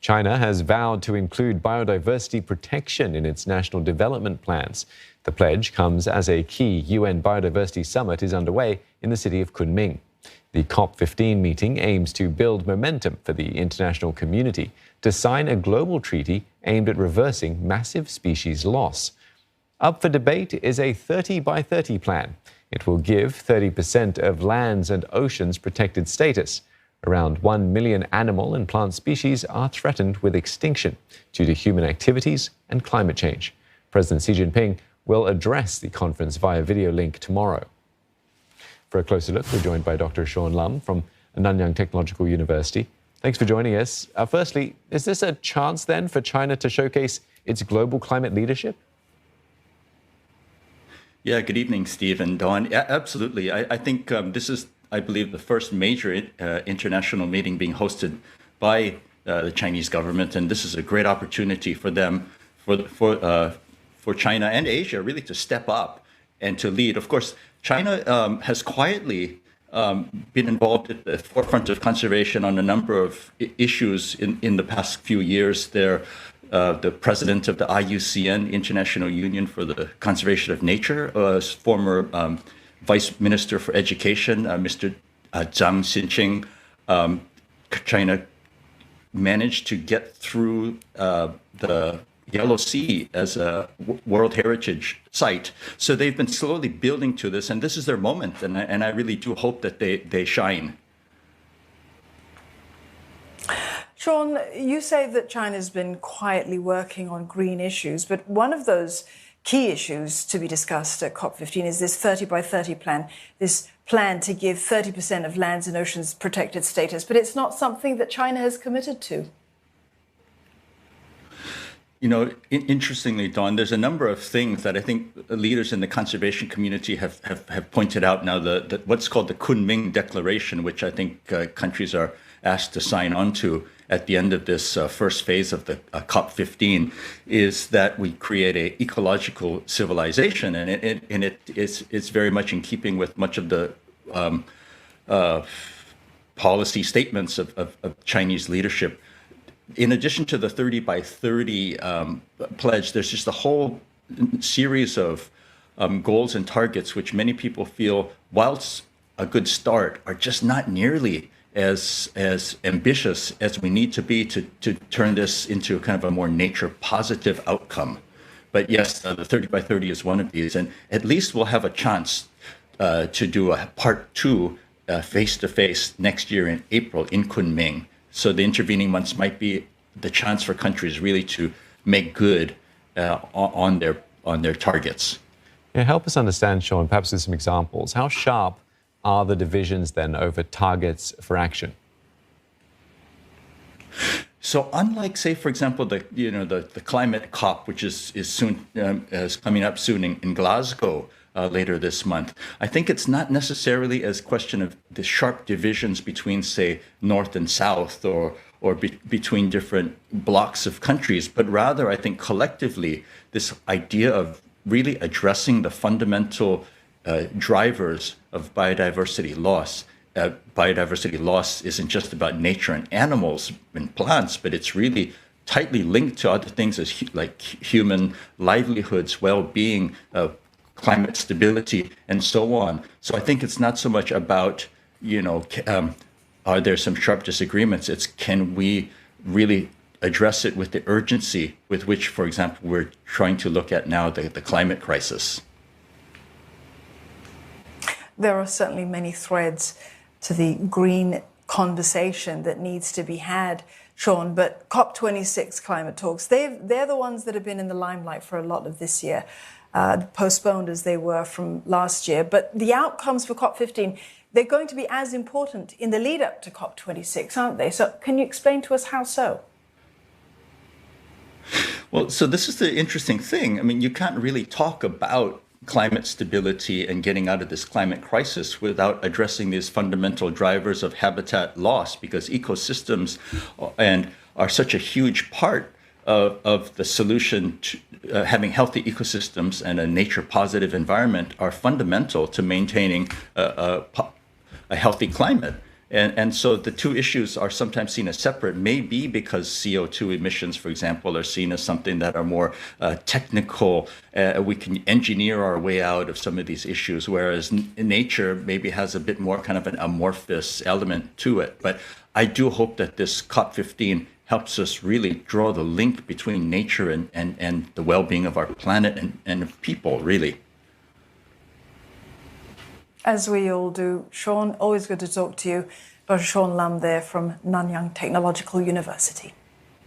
China has vowed to include biodiversity protection in its national development plans. The pledge comes as a key UN biodiversity summit is underway in the city of Kunming. The COP15 meeting aims to build momentum for the international community to sign a global treaty aimed at reversing massive species loss. Up for debate is a 30 by 30 plan. It will give 30% of lands and oceans protected status. Around 1 million animal and plant species are threatened with extinction due to human activities and climate change. President Xi Jinping will address the conference via video link tomorrow. For a closer look, we're joined by Dr. Shawn Lum from Nanyang Technological University. Thanks for joining us. Firstly, is this a chance then for China to showcase its global climate leadership? Yeah, good evening, Steve and Dawn. Yeah, absolutely. I think this is, I believe, the first major international meeting being hosted by the Chinese government, and this is a great opportunity for them, for China and Asia, really to step up and to lead. Of course, China has quietly been involved at the forefront of conservation on a number of issues in the past few years. They're the president of the IUCN, International Union for the Conservation of Nature, former Vice Minister for Education, Mr. Zhang Xinqing. China managed to get through the Yellow Sea as a World Heritage Site. So they've been slowly building to this, and this is their moment, and I really do hope that they shine. Shawn, you say that China's been quietly working on green issues, but one of those key issues to be discussed at COP15 is this 30 by 30 plan, this plan to give 30% of lands and oceans protected status, but it's not something that China has committed to. You know, interestingly, Dawn, there's a number of things that I think leaders in the conservation community have pointed out now. What's called the Kunming Declaration, which I think countries are asked to sign on to at the end of this first phase of the COP15, is that we create a ecological civilization, and it's very much in keeping with much of the policy statements of Chinese leadership. In addition to the 30 by 30 pledge, there's just a whole series of goals and targets which many people feel, whilst a good start, are just not nearly as ambitious as we need to be to turn this into kind of a more nature positive outcome. But yes, the 30 by 30 is one of these, and at least we'll have a chance to do a part 2 face-to-face next year in April in Kunming. So the intervening months might be the chance for countries really to make good on their targets. Yeah, help us understand, Shawn, perhaps with some examples. How sharp are the divisions then over targets for action? So unlike, say, for example, the climate COP, which is coming up soon in Glasgow later this month, I think it's not necessarily as question of the sharp divisions between, say, North and South or between different blocks of countries, but rather I think collectively this idea of really addressing the fundamental drivers of biodiversity loss. Biodiversity loss isn't just about nature and animals and plants, but it's really tightly linked to other things like human livelihoods, well-being, climate stability, and so on. So I think it's not so much about, are there some sharp disagreements? It's can we really address it with the urgency with which, for example, we're trying to look at now the climate crisis. There are certainly many threads to the green conversation that needs to be had, Shawn, but COP26 climate talks, they're the ones that have been in the limelight for a lot of this year, postponed as they were from last year. But the outcomes for COP15, they're going to be as important in the lead up to COP26, aren't they? So can you explain to us how so? Well, so this is the interesting thing. I mean, you can't really talk about climate stability and getting out of this climate crisis without addressing these fundamental drivers of habitat loss, because ecosystems are such a huge part of the solution to having healthy ecosystems and a nature positive environment are fundamental to maintaining a healthy climate. And so the two issues are sometimes seen as separate, maybe because CO2 emissions, for example, are seen as something that are more technical. We can engineer our way out of some of these issues, whereas nature maybe has a bit more kind of an amorphous element to it. But I do hope that this COP15 helps us really draw the link between nature and the well-being of our planet and of people, really. As we all do. Shawn, always good to talk to you. Dr. Shawn Lum there from Nanyang Technological University.